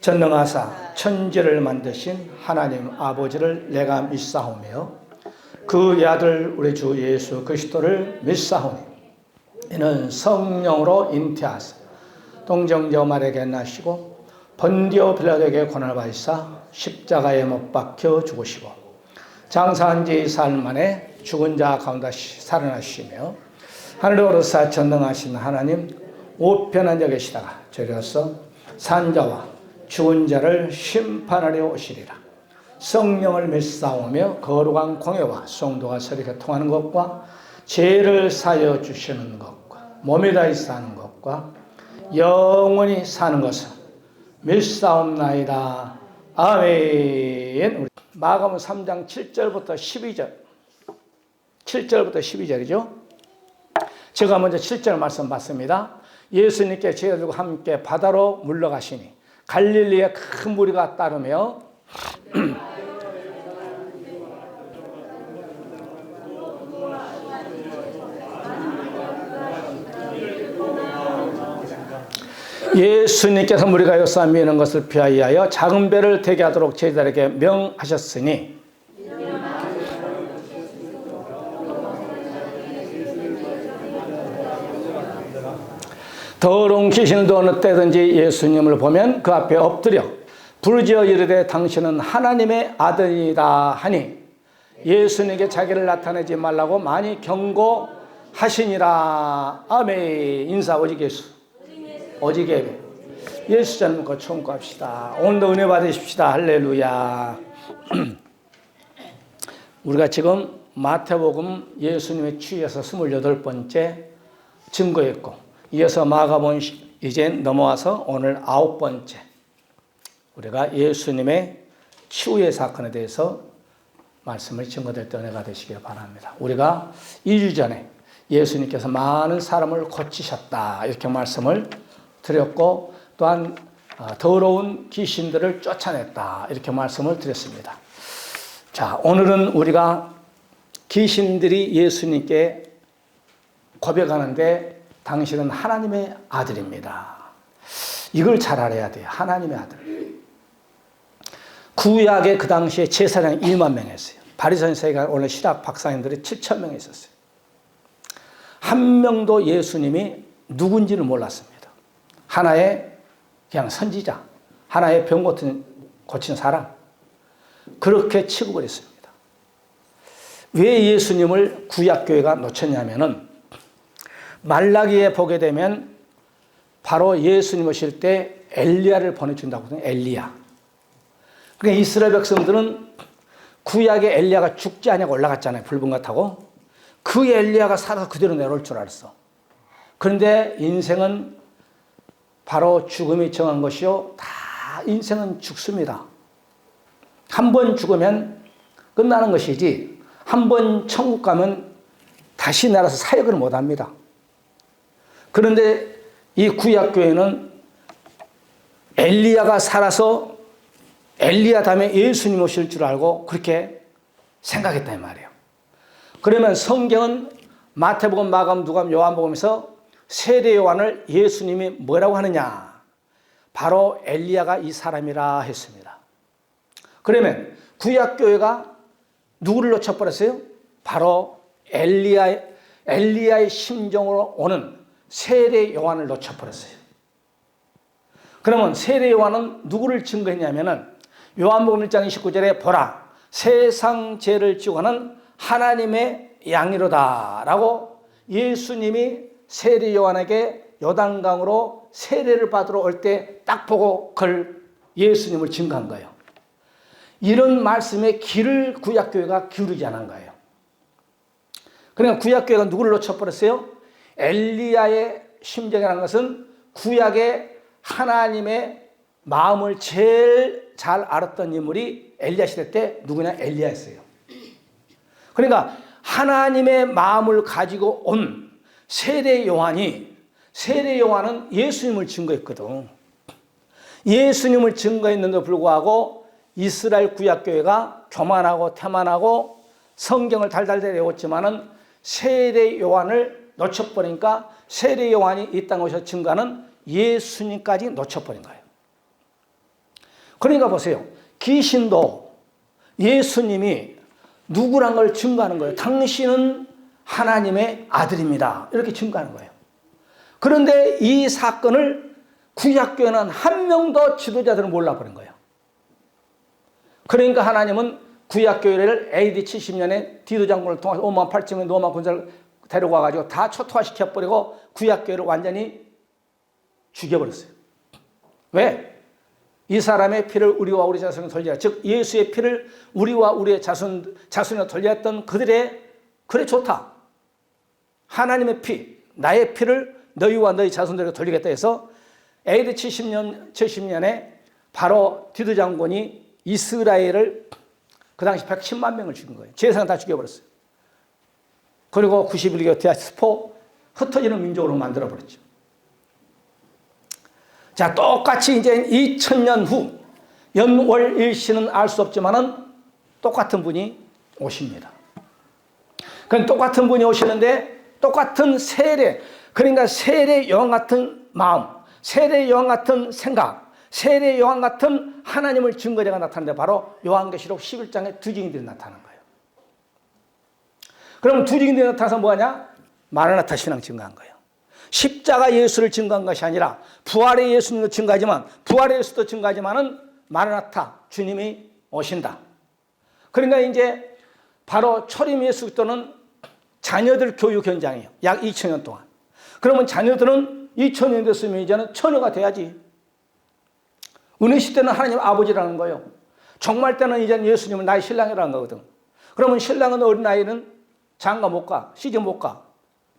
전능하사 천지를 만드신 하나님 아버지를 내가 믿사오며 그의 아들 우리 주 예수 그리스도를 믿사오니 이는 성령으로 잉태하사 동정녀 마리아에게 나시고 본디오 빌라도에게 고난을 받으사 십자가에 못 박혀 죽으시고 장사한 지 사흘 만에 죽은 자 가운데 살아나시며 하늘에 오르사 전능하신 하나님 우편한 데 계시다가 저리로서 산자와 죽은 자를 심판하려 오시리라. 성령을 믿사오며 거룩한 공예와 성도가 서로 교통하는 것과 죄를 사여 주시는 것과 몸이 다히 사는 것과 영원히 사는 것을 믿사옵나이다. 아멘. 마가복음 3장 7절부터 12절 7절부터 12절이죠. 제가 먼저 7절 말씀 받습니다. 예수님께 제자들과 함께 바다로 물러가시니 갈릴리에 큰 무리가 따르며 예수님께서 무리가 요싸미는 것을 피하여 작은 배를 대게 하도록 제자들에게 명하셨으니 더러운 귀신도 어느 때든지 예수님을 보면 그 앞에 엎드려 부르짖어 이르되 당신은 하나님의 아들이다 하니 예수님께 자기를 나타내지 말라고 많이 경고하시니라. 아멘. 인사 오직 예수 오직 예배 예수 잘 믿고 청구합시다. 오늘도 은혜 받으십시다. 할렐루야. 우리가 지금 마태복음 예수님의 취에서 28번째 증거했고 이어서 마가복음 이제 넘어와서 오늘 9번째 우리가 예수님의 치유의 사건에 대해서 말씀을 증거될 때 은혜가 되시길 바랍니다. 우리가 2주 전에 예수님께서 많은 사람을 고치셨다 이렇게 말씀을 드렸고 또한 더러운 귀신들을 쫓아냈다 이렇게 말씀을 드렸습니다. 자, 오늘은 우리가 귀신들이 예수님께 고백하는데 당신은 하나님의 아들입니다. 이걸 잘 알아야 돼요. 하나님의 아들. 구약에 그 당시에 제사장이 1만 명이었어요. 바리새인 세계가 오늘 신학 박사님들이 7천 명이 있었어요. 한 명도 예수님이 누군지를 몰랐습니다. 하나의 그냥 선지자, 하나의 병 고친 사람 그렇게 취급을 했습니다. 왜 예수님을 구약교회가 놓쳤냐면은 말라기에 보게 되면 바로 예수님 오실 때 엘리야를 보내준다고 하거든요. 엘리야. 그러니까 이스라엘 백성들은 구약에 엘리야가 죽지 않냐고 올라갔잖아요. 불분과 타고. 그 엘리야가 살아서 그대로 내려올 줄 알았어. 그런데 인생은 바로 죽음이 정한 것이요. 다 인생은 죽습니다. 한 번 죽으면 끝나는 것이지 한 번 천국 가면 다시 날아서 사역을 못합니다. 그런데 이 구약교회는 엘리야가 살아서 엘리야 다음에 예수님 오실 줄 알고 그렇게 생각했단 말이에요. 그러면 성경은 마태복음, 마가복음, 누가복음, 요한복음에서 세례 요한을 예수님이 뭐라고 하느냐? 바로 엘리야가 이 사람이라 했습니다. 그러면 구약교회가 누구를 놓쳐버렸어요? 바로 엘리야의 심정으로 오는 세례 요한을 놓쳐버렸어요. 그러면 세례 요한은 누구를 증거했냐면은 요한복음 1장 29절에 보라 세상 죄를 지고 가는 하나님의 양이로다 라고 예수님이 세례 요한에게 요단강으로 세례를 받으러 올 때 딱 보고 그걸 예수님을 증거한 거예요. 이런 말씀에 귀를 구약교회가 기울이지 않은 거예요. 그러니까 구약교회가 누구를 놓쳐버렸어요? 엘리야의 심정이라는 것은 구약의 하나님의 마음을 제일 잘 알았던 인물이 엘리야 시대 때 누구냐? 엘리야였어요. 그러니까 하나님의 마음을 가지고 온 세례 요한은 예수님을 증거했거든. 예수님을 증거했는데도 불구하고 이스라엘 구약교회가 교만하고 태만하고 성경을 달달달 외웠지만은 세례 요한을 놓쳐버리니까 세례 요한이 이 땅에 오셔서 증거하는 예수님까지 놓쳐버린 거예요. 그러니까 보세요. 귀신도 예수님이 누구란 걸 증거하는 거예요. 당신은 하나님의 아들입니다. 이렇게 증거하는 거예요. 그런데 이 사건을 구약교회는 한 명도 지도자들은 몰라버린 거예요. 그러니까 하나님은 구약교회를 AD 70년에 디도 장군을 통해서 5만 8천명의 로마 군사를 데리고 와가지고 다 초토화시켜버리고 구약교회를 완전히 죽여버렸어요. 왜? 이 사람의 피를 우리와 우리 자손에 돌리라. 즉 예수의 피를 우리와 우리의 자손에 돌렸던 그들의 그래 좋다. 하나님의 피, 나의 피를 너희와 너희 자손들에게 돌리겠다 해서 AD 70년에 바로 디도 장군이 이스라엘을 그 당시 110만 명을 죽인 거예요. 제사장 다 죽여버렸어요. 그리고 91개 디아스포 흩어지는 민족으로 만들어버렸죠. 자, 똑같이 이제 2000년 후 연월일시는 알 수 없지만은 똑같은 분이 오십니다. 그럼 똑같은 분이 오시는데 똑같은 세례, 그러니까 세례 요한 같은 마음, 세례 요한 같은 생각, 세례 요한 같은 하나님을 증거자가 나타나는데 바로 요한계시록 11장에 두 증인들이 나타나는 거예요. 그럼 두 증인들이 나타나서 뭐하냐? 마라나타 신앙 증거한 거예요. 십자가 예수를 증거한 것이 아니라 부활의 예수님도 증거하지만 부활의 예수도 증거하지만은 마라나타 주님이 오신다. 그러니까 이제 바로 초림 예수 그리스도는 자녀들 교육 현장이에요. 약 2000년 동안. 그러면 자녀들은 2000년 됐으면 이제는 처녀가 돼야지. 은혜 시대는 하나님 아버지라는 거예요. 종말 때는 이제 예수님은 나의 신랑이라는 거거든. 그러면 신랑은 어린아이는 장가 못 가, 시집 못 가.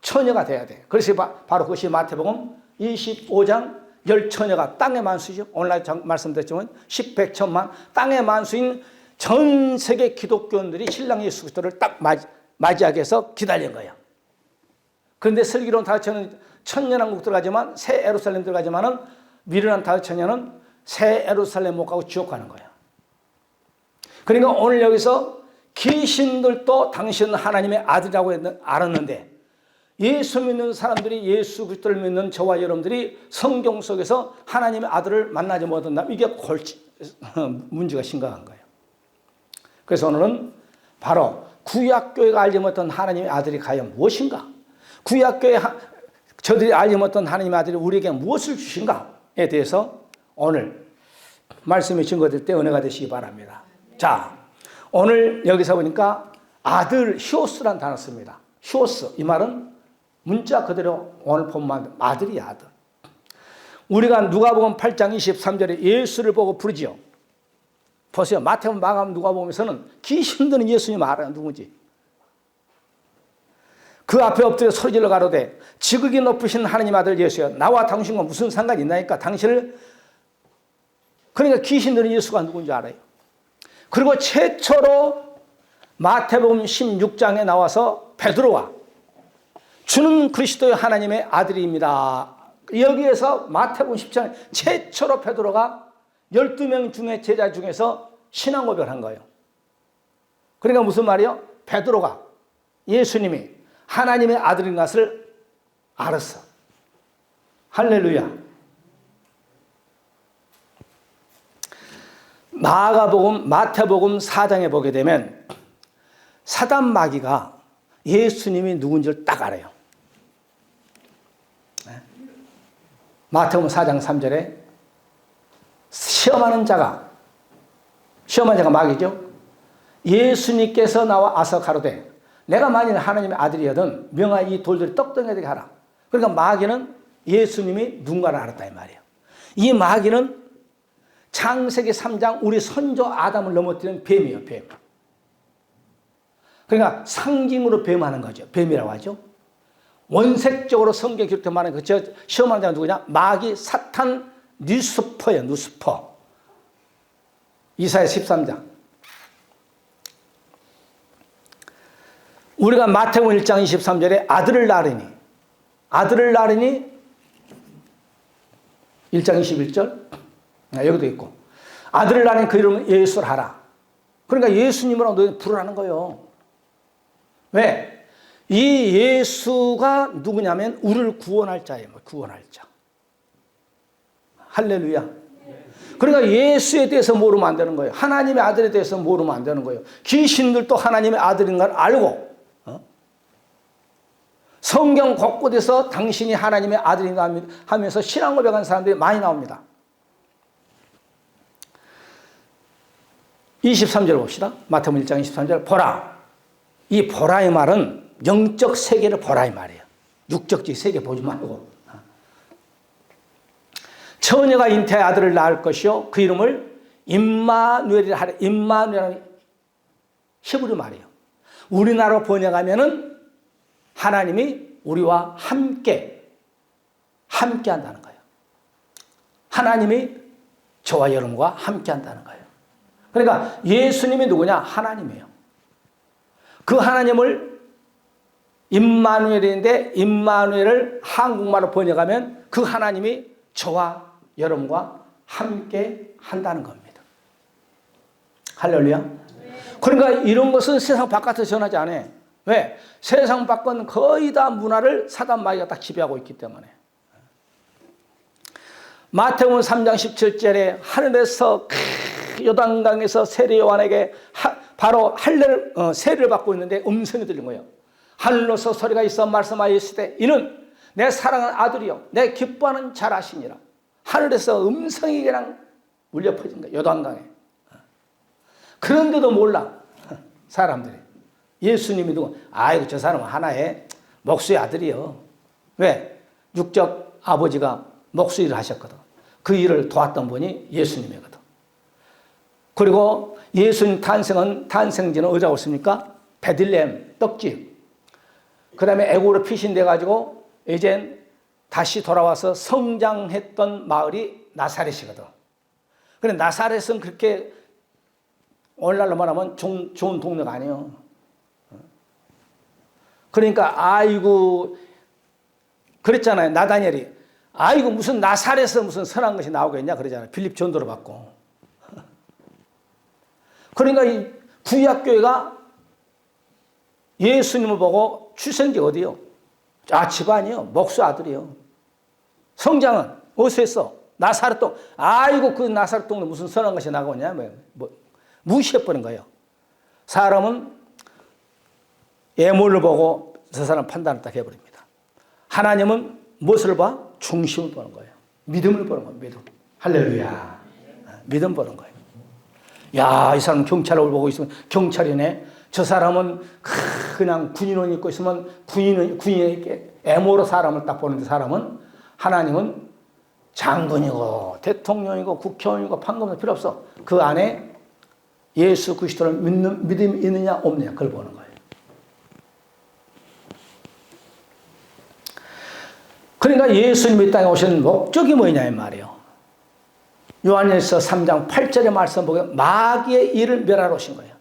처녀가 돼야 돼. 그래서 바로 그것이 마태복음 25장 열처녀가 땅의 만수죠. 오늘 말씀드렸지만 10, 100, 1000만 땅의 만수인 전 세계 기독교인들이 신랑 예수 그리스도를 딱 맞이하기 위해서 기다린 거야. 그런데 슬기로운 다섯 처녀는 천년왕국 들어가지만 새 예루살렘 들어가지만은 미련한 다섯 처녀는 새 예루살렘 못 가고 지옥 가는 거야. 그러니까 오늘 여기서 귀신들도 당신은 하나님의 아들이라고 알았는데 예수 믿는 사람들이 예수 그리스도를 믿는 저와 여러분들이 성경 속에서 하나님의 아들을 만나지 못한다. 이게 문제가 심각한 거예요. 그래서 오늘은 바로 구약교회가 알지 못한 하나님의 아들이 과연 무엇인가? 구약교회 저들이 알지 못한 하나님의 아들이 우리에게 무엇을 주신가에 대해서 오늘 말씀이 증거될 때 은혜가 되시기 바랍니다. 자, 오늘 여기서 보니까 아들 히오스라는 단어 씁니다. 히오스, 이 말은 문자 그대로 오늘 본만 아들이야, 아들. 우리가 누가복음 8장 23절에 예수를 보고 부르지요. 보세요. 마태복음, 마가복음, 누가복음에서는 귀신들은 예수님 알아요. 누군지. 그 앞에 엎드려 소리질러 가로되 지극히 높으신 하나님 아들 예수여 나와 당신과 무슨 상관이 있나이까? 당신을 그러니까 귀신들은 예수가 누군지 알아요. 그리고 최초로 마태복음 16장에 나와서 베드로와 주는 그리스도의 하나님의 아들입니다. 여기에서 마태복음 10장 최초로 베드로가 12명 중에 제자 중에서 신앙 고백을 한 거예요. 그러니까 무슨 말이요? 베드로가 예수님이 하나님의 아들인 것을 알았어. 할렐루야. 마태복음 4장에 보게 되면 사단 마귀가 예수님이 누군지를 딱 알아요. 마태복음 4장 3절에 시험하는 자가 마귀죠. 예수님께서 나와 아서 가로되 내가 만일 하나님의 아들이거든 명하여 이 돌들이 떡덩이 되게 하라. 그러니까 마귀는 예수님이 누군가를 알았다 이 말이에요. 이 마귀는 창세기 3장 우리 선조 아담을 넘어뜨린 뱀이에요. 뱀. 그러니까 상징으로 뱀하는 거죠. 뱀이라고 하죠. 원색적으로 성경 기록된 말은 저 시험하는 자가 누구냐? 마귀 사탄 누스퍼예요. 누스퍼. 이사야 13장. 우리가 마태복음 1장 23절에 아들을 낳으니 1장 21절 여기도 있고 아들을 낳으니 그 이름은 예수를 하라. 그러니까 예수님으로 너희 부르라는 거예요. 왜? 이 예수가 누구냐면 우리를 구원할 자예요. 구원할 자. 할렐루야. 그러니까 예수에 대해서 모르면 안 되는 거예요. 하나님의 아들에 대해서 모르면 안 되는 거예요. 귀신들도 하나님의 아들인 걸 알고 성경 곳곳에서 당신이 하나님의 아들인가 하면서 신앙 고백한 사람들이 많이 나옵니다. 23절 봅시다. 마태복음 1장 23절. 보라. 이 보라의 말은 영적 세계를 보라 이 말이에요. 육적지 세계 보지 말고. 처녀가 잉태의 아들을 낳을 것이요 그 이름을 임마누엘이라 하래. 임마누엘은 히브리 말이에요. 우리나라로 번역하면은 하나님이 우리와 함께 한다는 거예요. 하나님이 저와 여러분과 함께 한다는 거예요. 그러니까 예수님이 누구냐? 하나님이에요. 그 하나님을 임마누엘인데 임마누엘을 한국말로 번역하면 그 하나님이 저와 여러분과 함께 한다는 겁니다. 할렐루야. 그러니까 이런 것은 세상 바깥에서 전하지 않아요. 왜? 세상 밖은 거의 다 문화를 사단 마귀가 딱 지배하고 있기 때문에. 마태복음 3장 17절에 하늘에서 요단강에서 세례 요한에게 바로 세례를 받고 있는데 음성이 들린 거예요. 하늘로서 소리가 있어 말씀하여 있으되 이는 내 사랑하는 아들이요 내 기뻐하는 자라시니라. 하늘에서 음성이 그냥 울려 퍼진 거예요. 요단강에. 그런데도 몰라 사람들이. 예수님이 누구? 아이고 저 사람은 하나의 목수의 아들이요. 왜? 육적 아버지가 목수 일을 하셨거든. 그 일을 도왔던 분이 예수님이거든. 그리고 예수님 탄생지는 어디라고 있습니까? 베들레헴 떡집. 그 다음에 애굽으로 피신돼 가지고 이젠 다시 돌아와서 성장했던 마을이 나사렛이거든. 그런데 나사렛은 그렇게 오늘날로 말하면 좋은 동네가 아니에요. 그러니까 아이고 그랬잖아요. 나다니엘이 아이고 무슨 나사렛에서 무슨 선한 것이 나오겠냐 그러잖아요. 빌립 전도를 받고. 그러니까 이 구약교회가 예수님을 보고 출생지 어디요? 집안이요. 목수 아들이요. 성장은 어디서 했어? 나사렛 동. 아이고 그 나사렛 동네 무슨 선한 것이 나오냐? 무시해버린 거예요. 사람은 예물을 보고 저 사람 판단을 딱 해버립니다. 하나님은 무엇을 봐? 중심을 보는 거예요. 믿음을 보는 거예요. 믿음. 할렐루야. 믿음 보는 거예요. 야, 이 사람 경찰을 보고 있으면 경찰이네. 저 사람은 그냥 군인옷 입고 있으면 군인에게 애모로 사람을 딱 보는데 사람은 하나님은 장군이고 대통령이고 국회의원이고 판검도 필요 없어. 그 안에 예수 그리스도를 믿는 믿음이 있느냐 없느냐 그걸 보는 거예요. 그러니까 예수님이 이 땅에 오신 목적이 뭐냐 이 말이에요. 요한일서 3장 8절의 말씀 보면 마귀의 일을 멸하러 오신 거예요.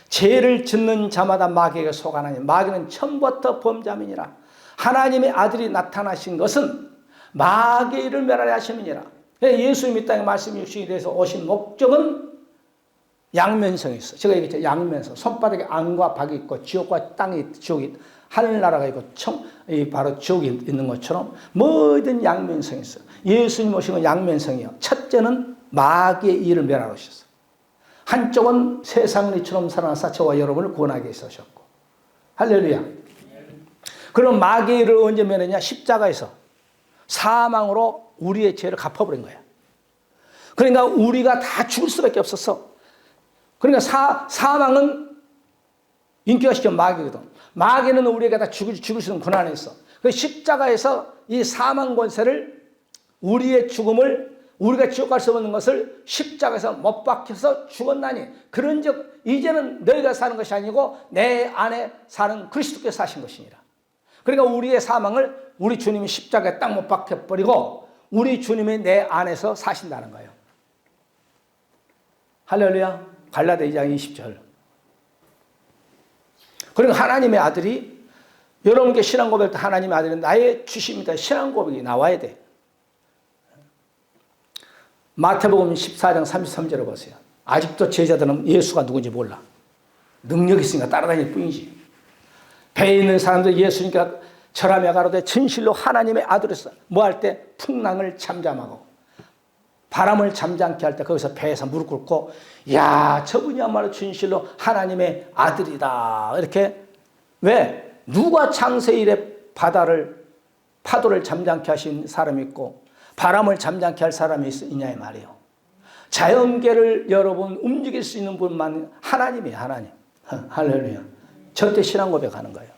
죄를 짓는 자마다 마귀에게 속하나니 마귀는 처음부터 범자민이라. 하나님의 아들이 나타나신 것은 마귀의 일을 멸하려 하심이니라. 예수님이 이 땅에 말씀 육신이 돼서 오신 목적은 양면성이 있어. 제가 얘기했죠. 양면성. 손바닥에 안과 박이 있고 지옥과 땅이 지옥이 하늘나라가 있고 바로 지옥이 있는 것처럼 뭐든 양면성이 있어. 예수님 오신 건 양면성이요. 첫째는 마귀의 일을 멸하러 오셨어. 한쪽은 세상을 이처럼 살아나서 저와 여러분을 구원하게 있으셨고. 할렐루야. 그럼 마귀의 일을 언제 멸했냐? 십자가에서 사망으로 우리의 죄를 갚아버린 거야. 그러니까 우리가 다 죽을 수밖에 없었어. 그러니까 사망은 인기가 시켜 마귀거든. 마귀는 우리에게 다 죽을 수 있는 권한이 있어. 그 십자가에서 이 사망 권세를 우리의 죽음을 우리가 지옥 갈 수 없는 것을 십자가에서 못 박혀서 죽었나니 그런즉 이제는 너희가 사는 것이 아니고 내 안에 사는 그리스도께서 사신 것이니라. 그러니까 우리의 사망을 우리 주님이 십자가에 딱 못 박혀버리고 우리 주님이 내 안에서 사신다는 거예요. 할렐루야. 갈라디아 2장 20절. 그러니까 하나님의 아들이 여러분께 신앙 고백할 때 하나님의 아들은 나의 주심이다. 신앙 고백이 나와야 돼. 마태복음 14장 33절을 보세요. 아직도 제자들은 예수가 누군지 몰라. 능력이 있으니까 따라다닐 뿐이지. 배에 있는 사람들 예수니까 절하며 가로되 진실로 하나님의 아들이었어. 뭐 할 때 풍랑을 잠잠하고 바람을 잠잠케 할 때 거기서 배에서 무릎 꿇고 야 저분이야말로 진실로 하나님의 아들이다. 이렇게 왜? 누가 창세 이래 파도를 잠잠케 하신 사람이 있고 바람을 잠잠케 할 사람이 있냐 이 말이에요. 자연계를 여러분 움직일 수 있는 분만 하나님이에요. 하나님. 할렐루야. 절대 신앙 고백하는 거예요.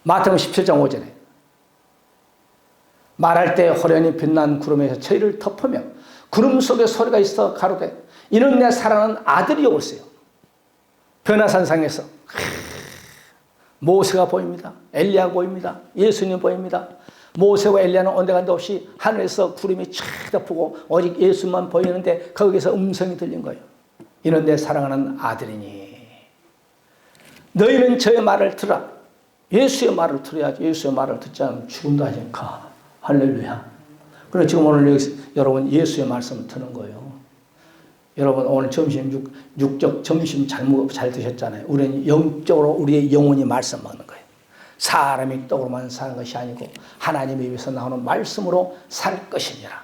마태복음 17장 5절에 말할 때 호련히 빛난 구름에서 저희를 덮으며 구름 속에 소리가 있어 가로되 이는 내 사랑하는 아들이요 올세요. 변화산상에서 모세가 보입니다. 엘리야가 보입니다. 예수님 보입니다. 모세와 엘리야는 온데간데 없이 하늘에서 구름이 쫙 덮고 오직 예수만 보이는데 거기서 음성이 들린 거예요. 이는 내 사랑하는 아들이니 너희는 저의 말을 들으라. 예수의 말을 들어야지. 예수의 말을 듣지 않으면 죽은다 하니까. 할렐루야. 그래서 지금 오늘 여기 여러분 예수의 말씀을 듣는 거예요. 여러분 오늘 점심 육적 점심 잘 드셨잖아요. 우리는 영적으로 우리의 영혼이 말씀 먹는 거예요. 사람이 떡으로만 사는 것이 아니고 하나님의 입에서 나오는 말씀으로 살 것이니라.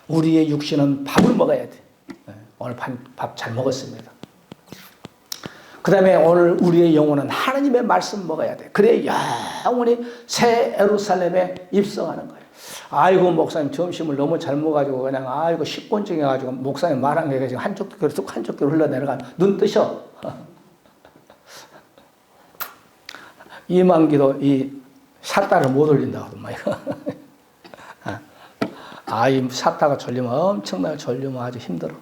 우리의 육신은 밥을 먹어야 돼. 오늘 밥 잘 먹었습니다. 그 다음에 오늘 우리의 영혼은 하나님의 말씀 먹어야 돼. 그래 영원히 새 예루살렘에 입성하는 거예요. 아이고 목사님 점심을 너무 잘 먹어가지고 그냥 아이고 식곤증해가지고 목사님 말한 게 지금 한쪽 귀로 뚝 한쪽 귀로 흘러내려가 눈 뜨셔. 이만기도 이 샷다를 못 올린다고 하더만 이거. 이 샷다가 졸리면 엄청나게 졸리면 아주 힘들어.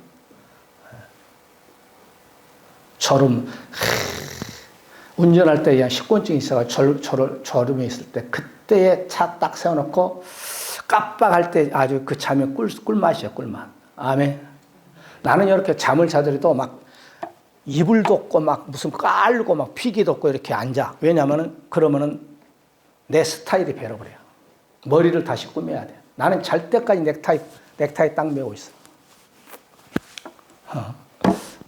운전할 때 그냥 식곤증이 있어가지고 졸음이 있을 때 그때에 차 딱 세워놓고 깜빡할 때 아주 그 잠이 꿀맛이야, 꿀맛. 아멘. 나는 이렇게 잠을 자더라도 막 이불 덮고 막 무슨 깔고 막 피기 덮고 이렇게 앉아. 왜냐면은 그러면은 내 스타일이 배려버려요. 머리를 다시 꾸며야 돼. 나는 잘 때까지 넥타이 딱 메고 있어.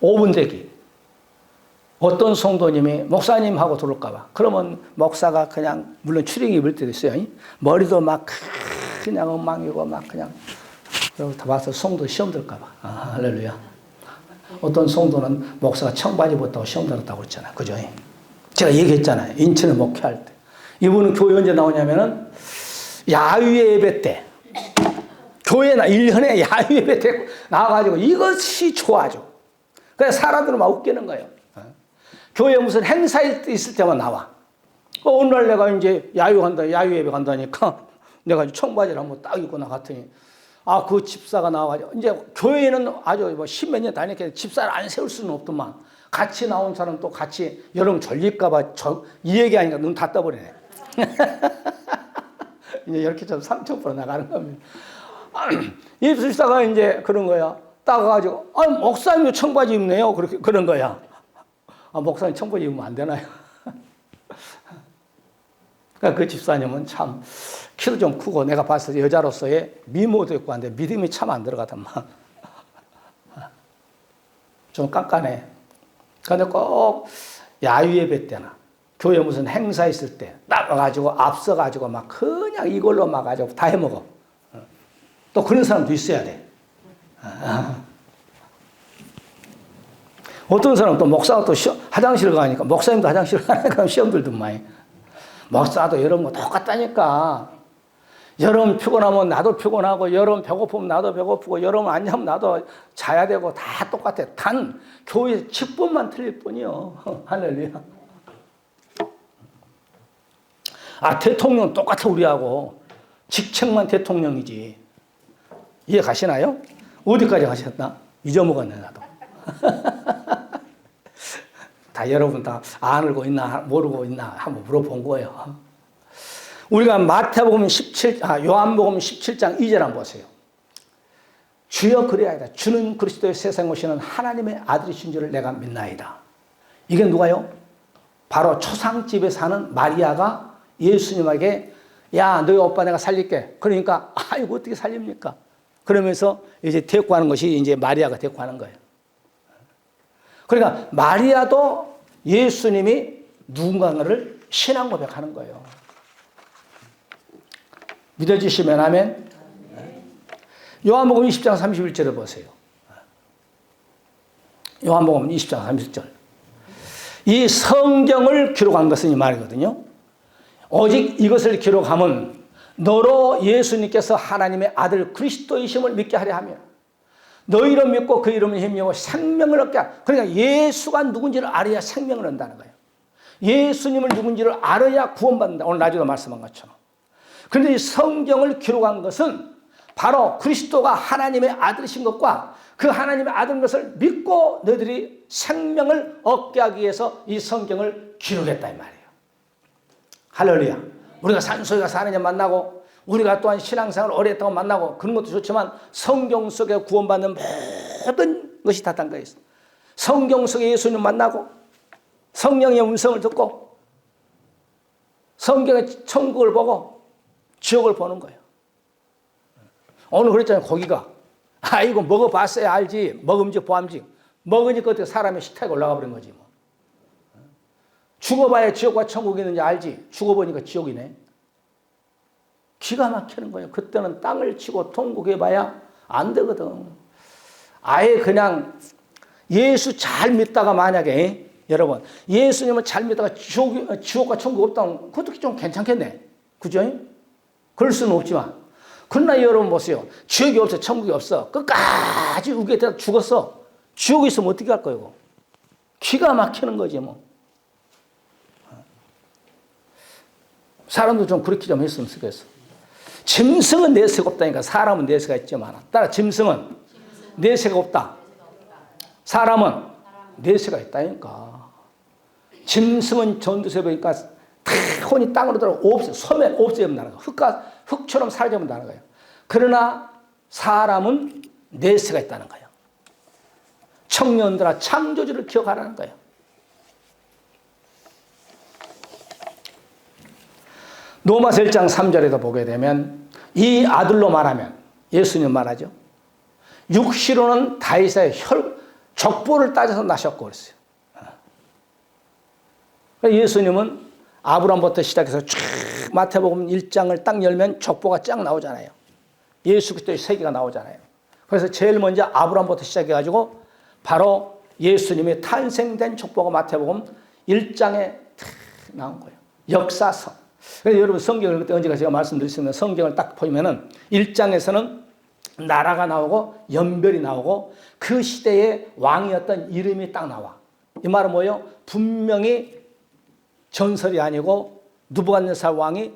5분 대기. 어떤 성도님이 목사님하고 들어올까봐. 그러면 목사가 그냥, 물론 추리닝 입을 때도 있어요. 머리도 막 그냥 엉망이고 막 그냥. 그리고 다 봐서 성도 시험 들까봐. 할렐루야. 어떤 성도는 목사가 청바지 벗다고 시험 들었다고 그랬잖아요. 그죠? 제가 얘기했잖아요. 인천에 목회할 때. 이분은 교회 언제 나오냐면은 야유회 예배 때. 교회 1년에 야유회 예배 때 나와가지고 이것이 좋아져. 그래서 사람들은 막 웃기는 거예요. 교회에 무슨 행사 있을 때만 나와. 오늘날 내가 이제 야유 예배 간다니까 내가 청바지를 한번 딱 입고 나갔더니 그 집사가 나와가지고 이제 교회에는 아주 뭐 10몇 년 다니니까 집사를 안 세울 수는 없더만 같이 나온 사람 또 같이 여러분 졸릴까봐 이 얘기 하니까 눈 다 떠버리네. 이제 이렇게 좀 상처부터 나가는 겁니다. 이 집사가 이제 그런 거야. 딱 가가지고 목사님도 청바지 입네요. 그런 거야. 목사님 청바지 입으면 안 되나요? 그러니까 그 집사님은 참 키도 좀 크고 내가 봤을 때 여자로서의 미모도 있고 한데 믿음이 참 안 들어가더만. 좀 깐깐해. 그런데 꼭 야유예배 때나 교회 무슨 행사 있을 때 나가가지고 앞서가지고 막 그냥 이걸로 막 가지고 다 해먹어. 또 그런 사람도 있어야 돼. 어떤 사람은 또 목사가 또 화장실 가니까 목사님도 화장실 가니까 시험들도 많이. 목사도 이런 거 똑같다니까. 여러분 피곤하면 나도 피곤하고 여러분 배고프면 나도 배고프고 여러분 안 자면 나도 자야 되고 다 똑같아. 단 교회 직분만 틀릴 뿐이요. 할렐루야. 대통령 똑같아 우리하고. 직책만 대통령이지. 이해 가시나요? 어디까지 가셨나? 잊어먹었네 나도. 다 여러분 다 알고 있나 모르고 있나 한번 물어본 거예요. 우리가 마태복음 요한복음 17장 2절 한번 보세요. 주여 그리하이다. 주는 그리스도의 세상 오시는 하나님의 아들이신 줄을 내가 믿나이다. 이게 누가요? 바로 초상집에 사는 마리아가 예수님에게 야 너희 오빠 내가 살릴게. 그러니까 이거 어떻게 살립니까? 그러면서 이제 대꾸하는 것이 이제 마리아가 대꾸하는 거예요. 그러니까 마리아도 예수님이 누군가를 신앙 고백하는 거예요. 믿어주시면 아멘. 요한복음 20장 31절을 보세요. 요한복음 20장 31절. 이 성경을 기록한 것은 이 말이거든요. 오직 이것을 기록함은 너로 예수님께서 하나님의 아들 그리스도이심을 믿게 하려 하며 너 이름 믿고 그 이름을 힘입어 생명을 얻게 하라. 그러니까 예수가 누군지를 알아야 생명을 얻는다는 거예요. 예수님을 누군지를 알아야 구원받는다. 오늘 나중에 말씀한 것처럼. 그런데 이 성경을 기록한 것은 바로 그리스도가 하나님의 아들이신 것과 그 하나님의 아들인 것을 믿고 너희들이 생명을 얻게 하기 위해서 이 성경을 기록했다 이 말이에요. 할렐루야. 우리가 산소에 가서 하나님 만나고 우리가 또한 신앙생활을 오래 했다고 만나고 그런 것도 좋지만 성경 속에 구원받는 모든 것이 다 담겨 있어. 성경 속에 예수님 만나고 성령의 음성을 듣고 성경의 천국을 보고 지옥을 보는 거예요. 오늘 그랬잖아요. 고기가 이거 먹어봤어야 알지. 먹음직 보암직. 먹으니까 어떻게 사람의 식탁에 올라가 버린 거지 뭐. 죽어봐야 지옥과 천국이 있는지 알지. 죽어보니까 지옥이네. 기가 막히는 거예요. 그때는 땅을 치고 통곡해봐야 안 되거든. 아예 그냥 예수 잘 믿다가 만약에 여러분 예수님을 잘 믿다가 지옥과 천국 없다면 그것도 좀 괜찮겠네. 그죠? 그럴 수는 없지만 그러나 여러분 보세요. 지옥이 없어 천국이 없어. 끝까지 우기에 죽었어. 지옥에 있으면 어떻게 할 거예요? 기가 막히는 거지 뭐. 사람도 좀 그렇게 좀 했으면 좋겠어. 짐승은 내세가 없다니까. 사람은 내세가 있지만 따라 짐승은 내세가 없다. 사람은 내세가 있다니까. 짐승은 전두세 보니까 다 혼이 땅으로 들어가고 소멸 없애버린다는 거예요. 흙처럼 사라져버린다는 거예요. 그러나 사람은 내세가 있다는 거예요. 청년들아 창조주를 기억하라는 거예요. 로마서 1장 3절에도 보게 되면 이 아들로 말하면 예수님 말하죠. 육시로는 다윗의 족보를 따져서 나셨고 그랬어요. 예수님은 아브라함부터 시작해서 쫙 마태복음 1장을 딱 열면 족보가 쫙 나오잖아요. 예수 그리스도의 세계가 나오잖아요. 그래서 제일 먼저 아브라함부터 시작해가지고 바로 예수님이 탄생된 족보가 마태복음 1장에 나온 거예요. 역사서. 그래서 여러분 성경을 그때 언제가 제가 말씀드렸습니다. 성경을 딱 보면은 1장에서는 나라가 나오고 연별이 나오고 그 시대의 왕이었던 이름이 딱 나와. 이 말은 뭐예요? 분명히 전설이 아니고 느부갓네살 왕이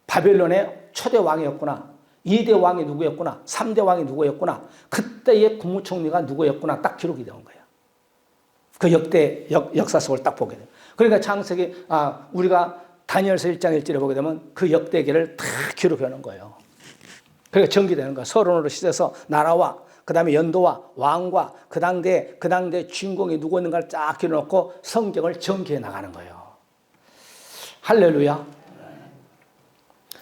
바벨론의 초대 왕이었구나. 2대 왕이 누구였구나. 3대 왕이 누구였구나. 그때의 국무총리가 누구였구나. 딱 기록이 되는 거예요. 그 역사 속을 딱 보게 돼요. 그러니까 창세기 우리가 다니엘서 1장 1절에 보게 되면 그 역대기를 다 기록해 놓은 거예요. 그러니까 전기되는 거예요. 서론으로 시작해서 나라와 그 다음에 연도와 왕과 그 당대 주인공이 누구였는가를 쫙 기록해놓고 성경을 전기해 나가는 거예요. 할렐루야.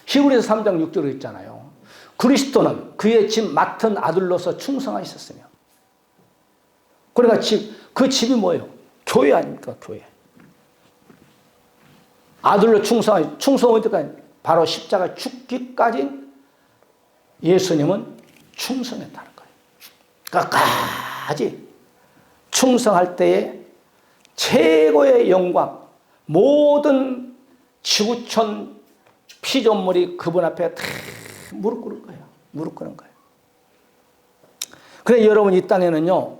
히브리서 3장 6절에 있잖아요. 그리스도는 그의 집 맡은 아들로서 충성하셨으며. 그러니까 그 집이 뭐예요? 교회 아닙니까? 교회. 아들로 충성은 어디까지? 바로 십자가 죽기까지 예수님은 충성했다는 거예요. 끝까지 충성할 때에 최고의 영광, 모든 지구촌 피조물이 그분 앞에 다 무릎 꿇을 거예요. 무릎 꿇는 거예요. 그래 여러분 이 땅에는요.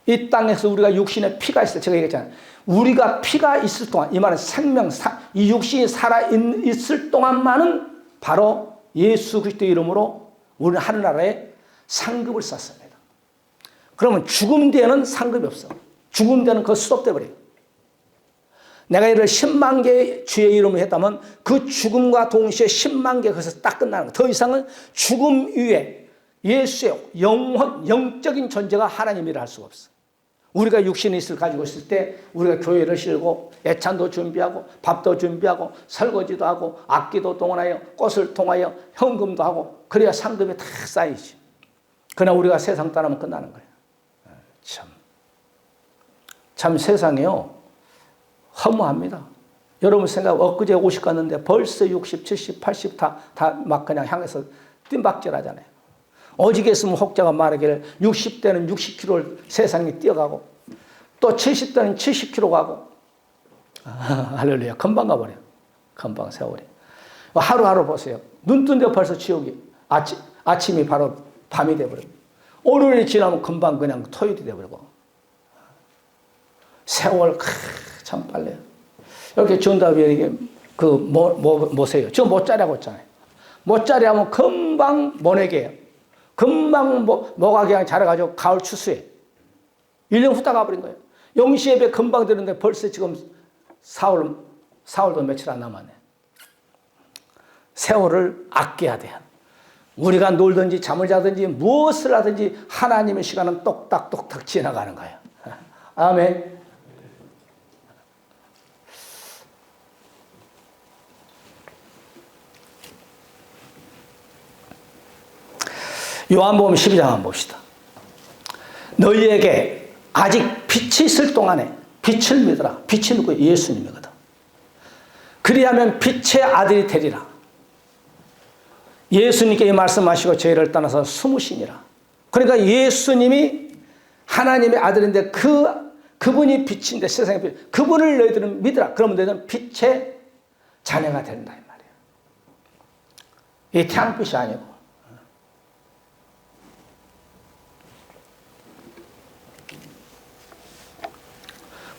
이 땅에서 우리가 육신에 피가 있어요. 제가 얘기했잖아요. 우리가 피가 있을 동안 이 말은 생명, 이 육신이 살아있을 동안만은 바로 예수 그리스도의 이름으로 우리는 하늘나라에 상급을 쌓습니다. 그러면 죽음 뒤에는 상급이 없어. 죽음 뒤에는 그거 스톱돼 버려요. 내가 이를 10만 개의 주의 이름을 했다면 그 죽음과 동시에 10만 개 거기서 딱 끝나는 거예요. 더 이상은 죽음 이후에 예수의 영적인 존재가 하나님이라 할 수가 없어. 우리가 육신이 가지고 있을 때 우리가 교회를 실고 예찬도 준비하고 밥도 준비하고 설거지도 하고 악기도 동원하여 꽃을 통하여 현금도 하고 그래야 상금이 다 쌓이지. 그러나 우리가 세상 따르면 끝나는 거예요. 참 세상이요 허무합니다. 여러분 생각 엊그제 50 갔는데 벌써 60, 70, 80 다 막 그냥 향해서 뜀박질하잖아요. 오직에 있으면 혹자가 말하기를 60대는 60km를 세상에 뛰어가고 또 70대는 70km 가고 할렐루야. 금방 가버려요. 금방 세월이. 하루하루 보세요. 눈 뜬 데 벌써 지옥이 아침이 바로 밤이 돼버리고 월요일이 지나면 금방 그냥 토요일이 돼버리고 세월 참 빨라요. 이렇게 정답이 뭐세요? 저 모짜리하고 있잖아요. 모짜리 하면 금방 모내게요. 금방 뭐가 그냥 자라가지고 가을 추수에 1년 후다 가버린 거예요. 영시예배 금방 되는데 벌써 지금 4월도 며칠 안 남았네. 세월을 아껴야 돼요. 우리가 놀든지 잠을 자든지 무엇을 하든지 하나님의 시간은 똑딱똑딱 지나가는 거예요. 아멘. 요한복음 12장 한번 봅시다. 너희에게 아직 빛이 있을 동안에 빛을 믿어라. 빛이 누구예요? 예수님이거든. 그리하면 빛의 아들이 되리라. 예수님께 이 말씀하시고 저희를 떠나서 숨으시니라. 그러니까 예수님이 하나님의 아들인데 그분이 빛인데 세상의 빛. 그분을 너희들은 믿으라. 그러면 너희들은 빛의 자녀가 된다 이 말이에요. 이 태양빛이 아니고.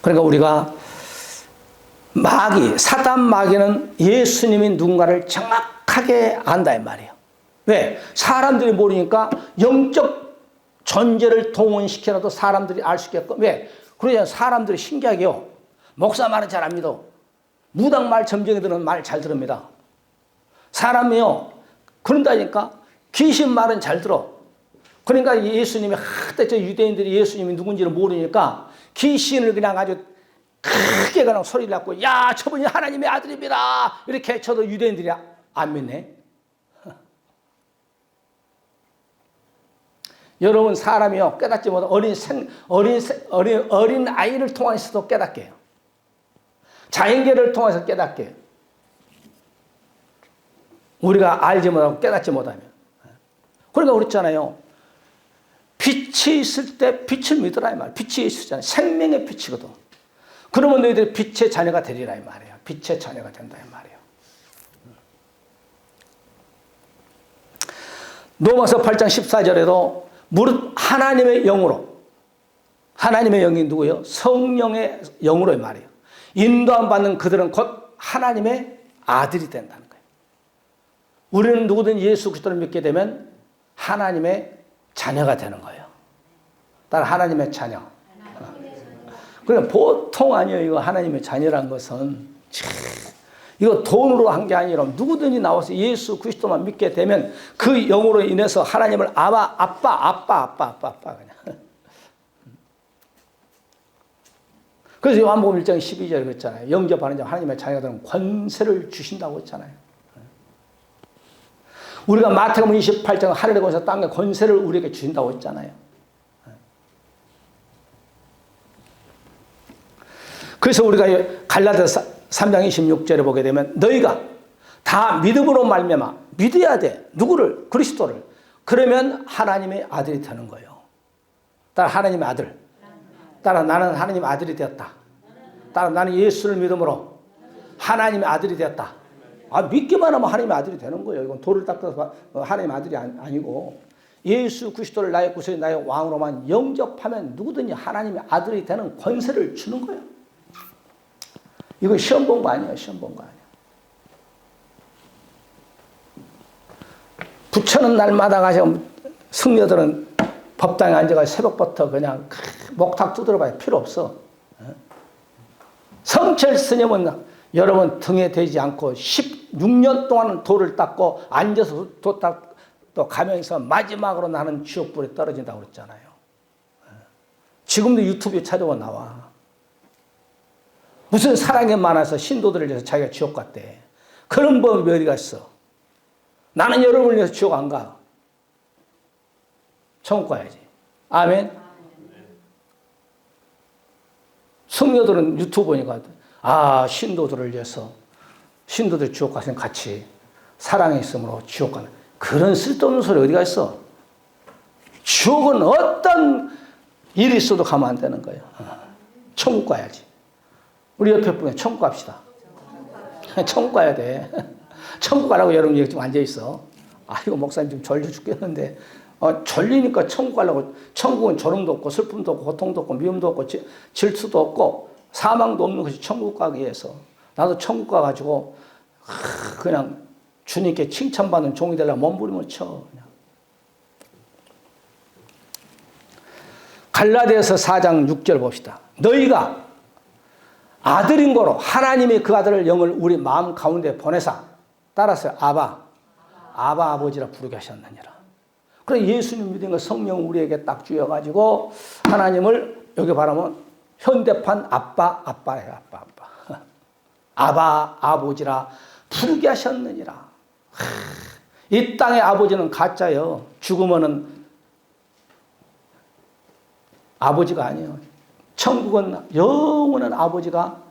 그러니까 우리가 사단 마귀는 예수님이 누군가를 정확하게 안다 이 말이에요. 왜? 사람들이 모르니까 영적 존재를 동원시켜라도 사람들이 알 수 있게끔. 왜? 그러냐 사람들이 신기하게요. 목사 말은 잘 안 믿어. 무당 말 점쟁이들은 말 잘 들읍니다. 사람이요. 그런다니까 귀신 말은 잘 들어. 그러니까 예수님이 그때 저 유대인들이 예수님이 누군지를 모르니까 귀신을 그냥 아주 크게 그냥 소리를 낳고 야 저분이 하나님의 아들입니다 이렇게 쳐도 유대인들이 안 믿네. 여러분 사람이요 깨닫지 못한 어린 아이를 통해서도 깨닫게 해요. 자연계를 통해서 깨닫게 해요. 우리가 알지 못하고 깨닫지 못하면. 그러니까 그렇잖아요. 빛이 있을 때 빛을 믿으라 이 말. 빛이 있었잖아요. 생명의 빛이거든. 그러면 너희들이 빛의 자녀가 되리라 이 말이에요. 빛의 자녀가 된다 이 말이에요. 로마서 8장 14절에도 무릇 하나님의 영으로 하나님의 영이 누구예요? 성령의 영으로 이 말이에요. 인도함 받는 그들은 곧 하나님의 아들이 된다는 거예요. 우리는 누구든 예수 그리스도를 믿게 되면 하나님의 자녀가 되는 거예요. 따라 하나님의 자녀. 그러니까 보통 아니에요. 이거 하나님의 자녀란 것은 이거 돈으로 한 게 아니라 누구든지 나와서 예수 그리스도만 믿게 되면 그 영으로 인해서 하나님을 아빠 그냥. 그래서 요한복음 1장 12절에 그랬잖아요. 영접하는 자 하나님의 자녀가 되는 권세를 주신다고 했잖아요. 우리가 마태복음 28장 하늘에 권세 땅에 권세를 우리에게 주신다고 했잖아요. 그래서 우리가 갈라디아서 3장 26절에 보게 되면 너희가 다 믿음으로 말미암아 믿어야 돼. 누구를? 그리스도를. 그러면 하나님의 아들이 되는 거예요. 따라 하나님의 아들. 따라 나는 하나님의 아들이 되었다. 따라 나는 예수를 믿음으로 하나님의 아들이 되었다. 믿기만 하면 하나님의 아들이 되는 거예요. 이건 돌을 닦아서 하나님의 아들이 아니고 예수 그리스도를 나의 구세주 나의 왕으로만 영접하면 누구든지 하나님의 아들이 되는 권세를 주는 거예요. 이건 시험 본 거 아니에요. 시험 본 거 아니에요. 부처는 날마다 가서 승려들은 법당에 앉아가지고 새벽부터 그냥 목탁 두드려봐야 필요 없어. 성철 스님은 여러분 등에 대지 않고 16년 동안 돌을 닦고 앉아서 또 가면서 마지막으로 나는 지옥불에 떨어진다고 그랬잖아요. 지금도 유튜브에 찾아보면 나와. 무슨 사랑에 많아서 신도들을 위해서 자기가 지옥 갔대. 그런 법이 어디가 있어. 나는 여러분을 위해서 지옥 안 가. 천국 가야지. 아멘. 성녀들은 유튜브 보니까 신도들을 위해서 신도들 지옥 가서는 같이 사랑이 있으므로 지옥 가는. 그런 쓸데없는 소리 어디가 있어? 지옥은 어떤 일이 있어도 가면 안 되는 거예요. 천국 가야지. 우리 옆에 분에 천국 갑시다. 천국 가야 돼. 천국 가라고 여러분 여기 좀 앉아있어. 이거 목사님 좀 졸려 죽겠는데. 졸리니까 천국 가려고. 천국은 졸음도 없고 슬픔도 없고 고통도 없고 미움도 없고 질투도 없고 사망도 없는 것이 천국 가기 위해서. 나도 천국 가가지고 그냥 주님께 칭찬받는 종이 되려고 몸부림을 쳐. 그냥. 갈라디아서 4장 6절 봅시다. 너희가 아들인 거로 하나님이 그 아들을 영을 우리 마음 가운데 보내사 따라서 아바 아버지라 부르게 하셨느니라. 그래 예수님 믿은 거 성령 우리에게 딱 주여가지고 하나님을 여기 바라면 현대판 아빠예요. 아빠 아버지라 부르게 하셨느니라. 이 땅의 아버지는 가짜예요. 죽으면은 아버지가 아니에요. 천국은 영원한 아버지가,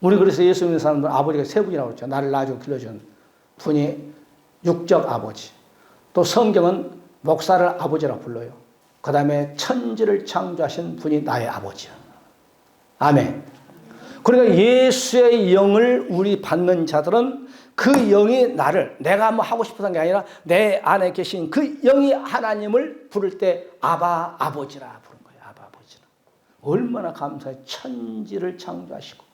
우리 그래서 예수 믿는 사람들은 아버지가 세 분이라고 그랬죠. 나를 낳아주고 길러준 분이 육적 아버지. 또 성경은 목사를 아버지라고 불러요. 그 다음에 천지를 창조하신 분이 나의 아버지야. 아멘. 그러니까 예수의 영을 우리 받는 자들은 그 영이 나를, 내가 뭐 하고 싶어서 한 게 아니라 내 안에 계신 그 영이 하나님을 부를 때 아버지라 부른 거예요. 아버지라. 얼마나 감사해. 천지를 창조하시고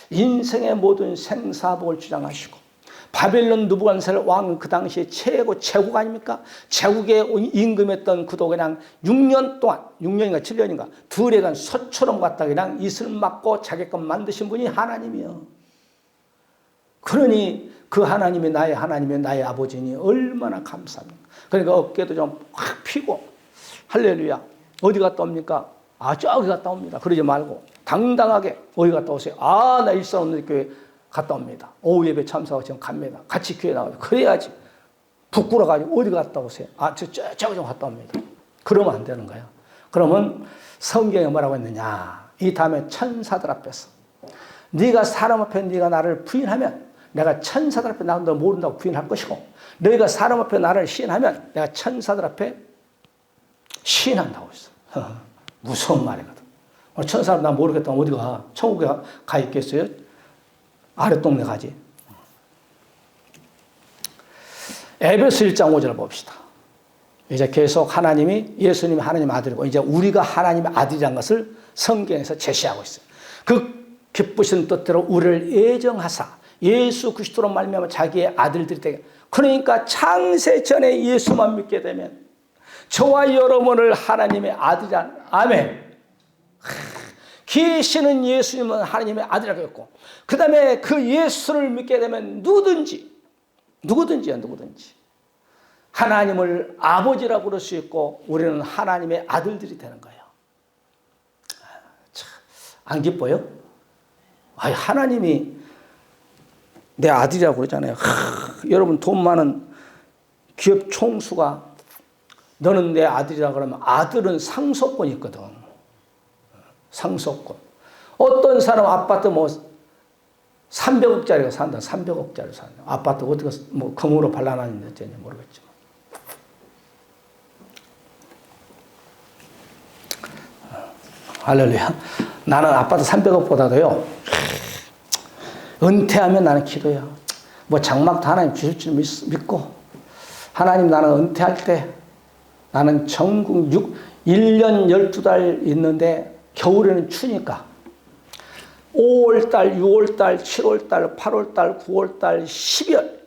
인생의 모든 생사복을 주장하시고 바벨론 느부갓네살 왕은 그 당시에 제국 아닙니까? 제국에 임금했던 그도 그냥 6년 동안, 6년인가 7년인가 들에간 소처럼 갔다 그냥 이슬 맞고 자기껏 만드신 분이 하나님이요. 그러니 그 하나님이 나의 아버지니 얼마나 감사합니까? 그러니까 어깨도 좀 확 피고 할렐루야. 어디 갔다 옵니까? 저기 갔다 옵니다. 그러지 말고 당당하게 어디 갔다 오세요? 나 일산 없는 교회 갔다 옵니다. 오후 예배 참석하고 지금 갑니다. 같이 교회 나가요. 그래야지. 부끄러워가지고 어디 갔다 오세요? 저기 좀 갔다 옵니다. 그러면 안 되는 거예요. 그러면 성경에 뭐라고 했느냐? 이 다음에 천사들 앞에서 네가 사람 앞에 네가 나를 부인하면 내가 천사들 앞에 나 너 모른다고 부인할 것이고 너희가 사람 앞에 나를 시인하면 내가 천사들 앞에 시인한다고 했어. 무서운 말이거든. 천사들 나 모르겠다면 어디 가? 천국에 가 있겠어요? 아랫동네 가지. 에베소 1장 5절을 봅시다. 이제 계속 예수님이 하나님 아들이고 이제 우리가 하나님의 아들이라는 것을 성경에서 제시하고 있어요. 그 기쁘신 뜻대로 우리를 예정하사 예수 그리스도로 말미암아 자기의 아들들이 되게. 그러니까 창세 전에 예수만 믿게 되면 저와 여러분을 하나님의 아들이란, 아멘. 계시는 예수님은 하나님의 아들이라고 했고 그 다음에 그 예수를 믿게 되면 누구든지 하나님을 아버지라고 부를 수 있고 우리는 하나님의 아들들이 되는 거예요. 참, 안 기뻐요? 하나님이 내 아들이라고 그러잖아요. 여러분 돈 많은 기업 총수가 너는 내 아들이라고 그러면 아들은 상속권이 있거든. 상속권. 어떤 사람 아파트 300억짜리가 산다. 300억짜리 산다. 아파트 어떻게 금으로 발라놨는지 모르겠지만. 할렐루야. 나는 아파트 300억보다도요. 은퇴하면 나는 기도해요. 장막도 하나님 주실 줄 믿고 하나님 나는 은퇴할 때 나는 전국 1년 12달 있는데 겨울에는 추니까 5월달, 6월달, 7월달, 8월달, 9월달, 12월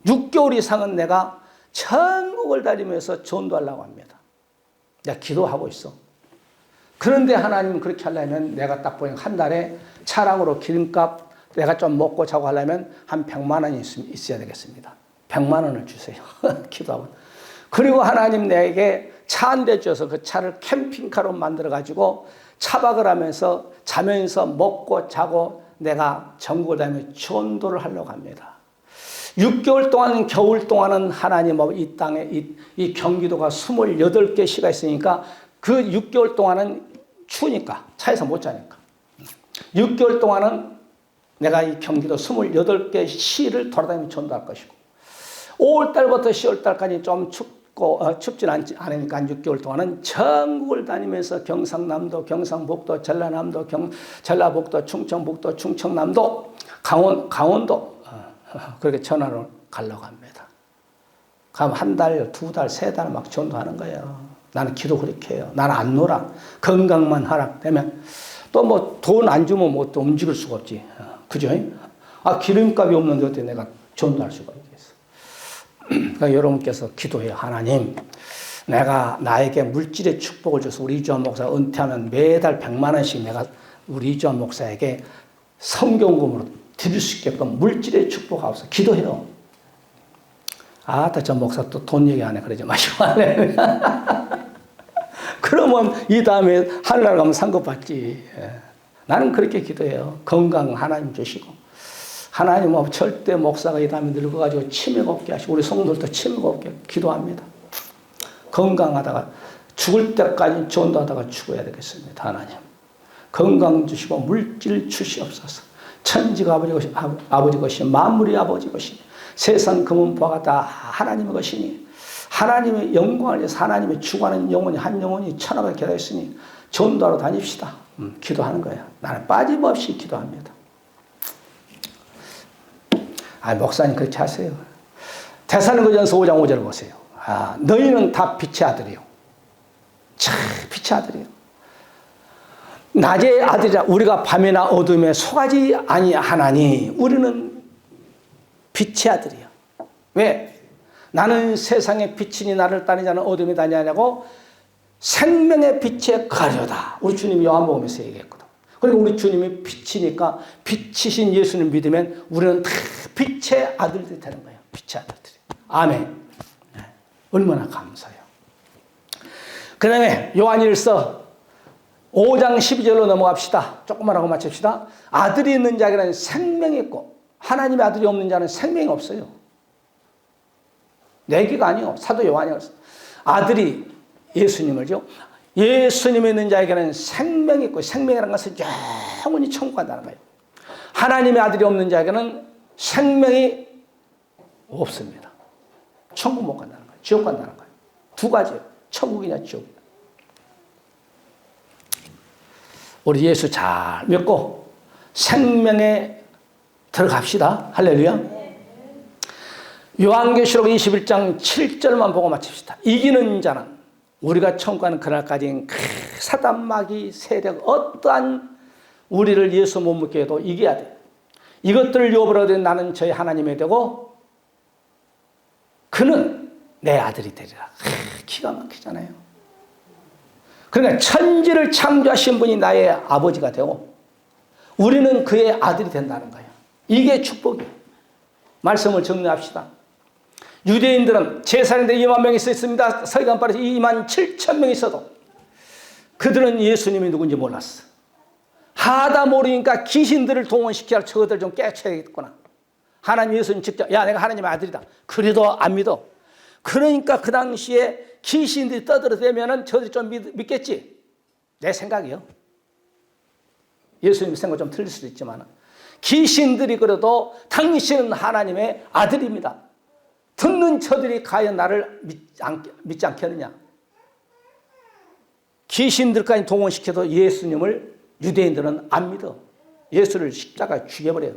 6개월 이상은 내가 전국을 다니면서 전도하려고 합니다. 내가 기도하고 있어. 그런데 하나님은 그렇게 하려면 내가 딱 보니 한 달에 차량으로 기름값 내가 좀 먹고 자고 하려면 한 100만 원이 있어야 되겠습니다. 100만 원을 주세요. 기도하고. 그리고 하나님 내게 차 한 대 주셔서 그 차를 캠핑카로 만들어가지고 차박을 하면서 자면서 먹고 자고 내가 전국을 다니며 전도를 하려고 합니다. 6개월 동안 겨울 동안은 하나님 이 땅에 이 경기도가 28개 시가 있으니까 그 6개월 동안은 추우니까 차에서 못 자니까 6개월 동안은 내가 이 경기도 28개 시를 돌아다니며 전도할 것이고 5월달부터 10월달까지 좀 춥진 않으니까 6개월 동안은 전국을 다니면서 경상남도, 경상북도, 전라남도, 전라북도, 충청북도, 충청남도, 강원도 그렇게 전화를 가려고 합니다. 가면 한 달, 두 달, 세 달 막 전도하는 거예요. 나는 기도 그렇게 해요. 나는 안 놀아. 건강만 허락되면. 또 뭐 돈 안 주면 뭐 또 움직일 수가 없지. 그죠? 기름값이 없는데 어떻게 내가 전도할 수가 있겠어. 그러니까 여러분께서 기도해요. 하나님, 내가 나에게 물질의 축복을 줘서 우리 이주환 목사가 은퇴하면 매달 100만 원씩 내가 우리 이주환 목사에게 성경금으로 드릴 수 있게끔 물질의 축복하옵소서. 기도해요. 저 목사 또 돈 얘기 안 해. 그러지 마시고 안 해. 그러면 이 다음에 하늘나라 가면 상급 받지. 나는 그렇게 기도해요. 건강 하나님 주시고. 하나님 절대 목사가 이 다음에 늙어가지고 치매가 없게 하시고 우리 성도들도 치매가 없게 기도합니다. 건강하다가 죽을 때까지 전도하다가 죽어야 되겠습니다. 하나님. 건강 주시고 물질 주시옵소서. 천지가 아버지 것이 만물이 아버지 것이니 세상 금은보화가 다 하나님의 것이니 하나님의 영광을 위해서 하나님의 죽어가는 영혼이 한 영혼이 천하가 계다 있으니 전도하러 다닙시다. 기도하는 거예요. 나는 빠짐없이 기도합니다. 목사님 그렇게 하세요. 데살로니가전서 5장 5절을 보세요. 너희는 다 빛의 아들이요. 빛의 아들이요. 낮의 아들이라 우리가 밤이나 어둠에 속하지 아니하나니 우리는 빛의 아들이요. 왜? 나는 세상의 빛이니 나를 따르지 않는 어둠이 다니냐고 생명의 빛에 가려다. 우리 주님이 요한복음에서 얘기했거든. 그리고 우리 주님이 빛이니까 빛이신 예수님 믿으면 우리는 다 빛의 아들들이 되는 거예요. 빛의 아들들이. 아멘. 얼마나 감사해요. 그 다음에 요한일서 5장 12절로 넘어갑시다. 조금만 하고 마칩시다. 아들이 있는 자에게는 생명이 있고 하나님의 아들이 없는 자는 생명이 없어요. 내 얘기가 아니요. 사도 요한이 아들이 예수님을요. 예수님이 있는 자에게는 생명이 있고 생명이라는 것은 영원히 천국 간다는 거예요. 하나님의 아들이 없는 자에게는 생명이 없습니다. 천국 못 간다는 거예요. 지옥 간다는 거예요. 두 가지예요. 천국이냐 지옥이냐. 우리 예수 잘 믿고 생명에 들어갑시다. 할렐루야. 요한계시록 21장 7절만 보고 마칩시다. 이기는 자는 우리가 천국 가는 그날까지 사단 마귀 세력 어떠한 우리를 예수 못 믿게 해도 이겨야 돼. 이것들을 요구하되 나는 저희 하나님이 되고 그는 내 아들이 되리라. 기가 막히잖아요. 그러니까 천지를 창조하신 분이 나의 아버지가 되고 우리는 그의 아들이 된다는 거예요. 이게 축복이에요. 말씀을 정리합시다. 유대인들은 제사장들이 2만 명이 있습니다. 서기관발에서 2만 7천 명이 있어도 그들은 예수님이 누군지 몰랐어. 하다 모르니까 귀신들을 동원시켜야 저것들 좀 깨쳐야겠구나. 하나님 예수님 직접 내가 하나님의 아들이다. 그래도 안 믿어. 그러니까 그 당시에 귀신들이 떠들어대면은 저들이 좀 믿겠지. 내 생각이요. 예수님 생각 좀 틀릴 수도 있지만 귀신들이 그래도 당신은 하나님의 아들입니다. 듣는 저들이 과연 나를 믿지 않겠느냐. 귀신들까지 동원시켜도 예수님을 유대인들은 안 믿어. 예수를 십자가에 죽여버려요.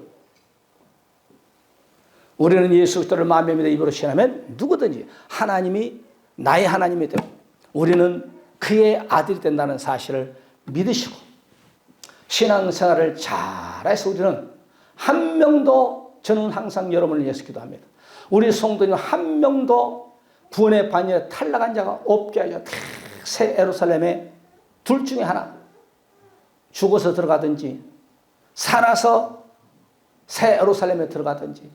우리는 예수 그리스도를 마음에 믿어 입으로 신하면 누구든지 하나님이 나의 하나님이 되고 우리는 그의 아들이 된다는 사실을 믿으시고 신앙생활을 잘해서 우리는 한 명도 저는 항상 여러분을 위해서 기도합니다. 우리 성도님 한 명도 구원의 반열에 탈락한 자가 없게 하여 새 예루살렘에 둘 중에 하나 죽어서 들어가든지 살아서 새 예루살렘에 들어가든지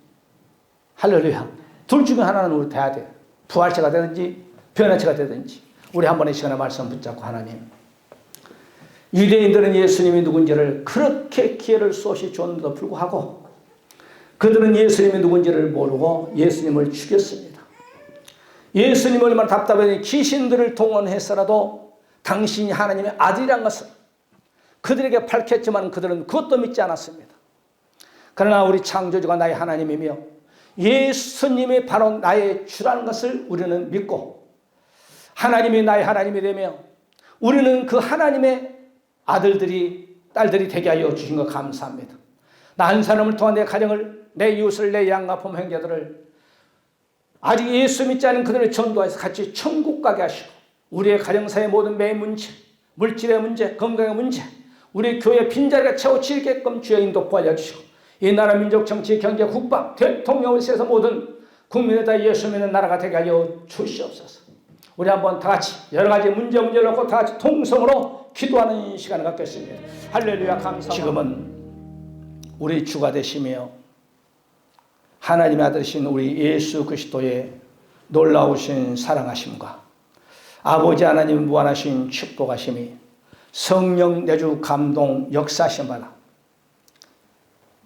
할렐루야. 둘 중에 하나는 우리 돼야 돼요. 부활체가 되든지 변화체가 되든지 우리 한 번의 시간에 말씀 붙잡고 하나님 유대인들은 예수님이 누군지를 그렇게 기회를 쏟이 줬는데도 불구하고 그들은 예수님이 누군지를 모르고 예수님을 죽였습니다. 예수님을 얼마나 답답하니 귀신들을 동원해서라도 당신이 하나님의 아들이란 것을 그들에게 밝혔지만 그들은 그것도 믿지 않았습니다. 그러나 우리 창조주가 나의 하나님이며 예수님이 바로 나의 주라는 것을 우리는 믿고 하나님이 나의 하나님이 되며 우리는 그 하나님의 아들들이 딸들이 되게 하여 주신 것 감사합니다. 나 한 사람을 통한 내 가정을, 내 이웃을, 내 양가품 형제들을 아직 예수 믿지 않은 그들을 전도해서 같이 천국 가게 하시고 우리의 가정사의 모든 매의 문제, 물질의 문제, 건강의 문제, 우리 교회 빈자리가 채워지게끔 주의 인도 구하여주시고 이 나라 민족 정치 경제 국방 대통령을 세서 모든 국민을 다 예수 믿는 나라가 되게 하여 주시옵소서. 우리 한번 다 같이 여러 가지 문제를 놓고 다 같이 통성으로 기도하는 시간을 갖겠습니다. 할렐루야 감사합니다. 지금은 우리 주가 되시며 하나님의 아들이신 우리 예수 그리스도의 놀라우신 사랑하심과 아버지 하나님 무한하신 축복하심이 성령 내주 감동 역사하신 바라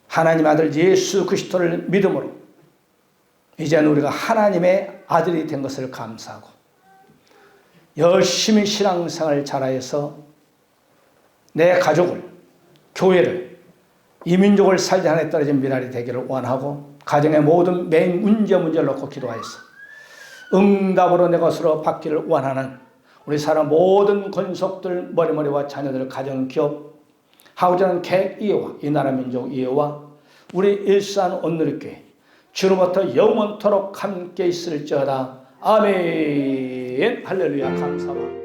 하나님 아들 예수 그리스도를 믿음으로 이제는 우리가 하나님의 아들이 된 것을 감사하고 열심히 신앙생활을 잘하여서 내 가족을, 교회를, 이 민족을 살지 않에 떨어진 미랄이 되기를 원하고 가정의 모든 메인 문제를 놓고 기도하였어. 응답으로 내 것으로 받기를 원하는 우리 사람 모든 권속들, 머리머리와 자녀들, 가정, 기업, 하고자 하는 계획 이해와 이 나라 민족 이해와 우리 일산 온누리교회 주로부터 영원토록 함께 있을지어다. 아멘. 할렐루야 감사합니다.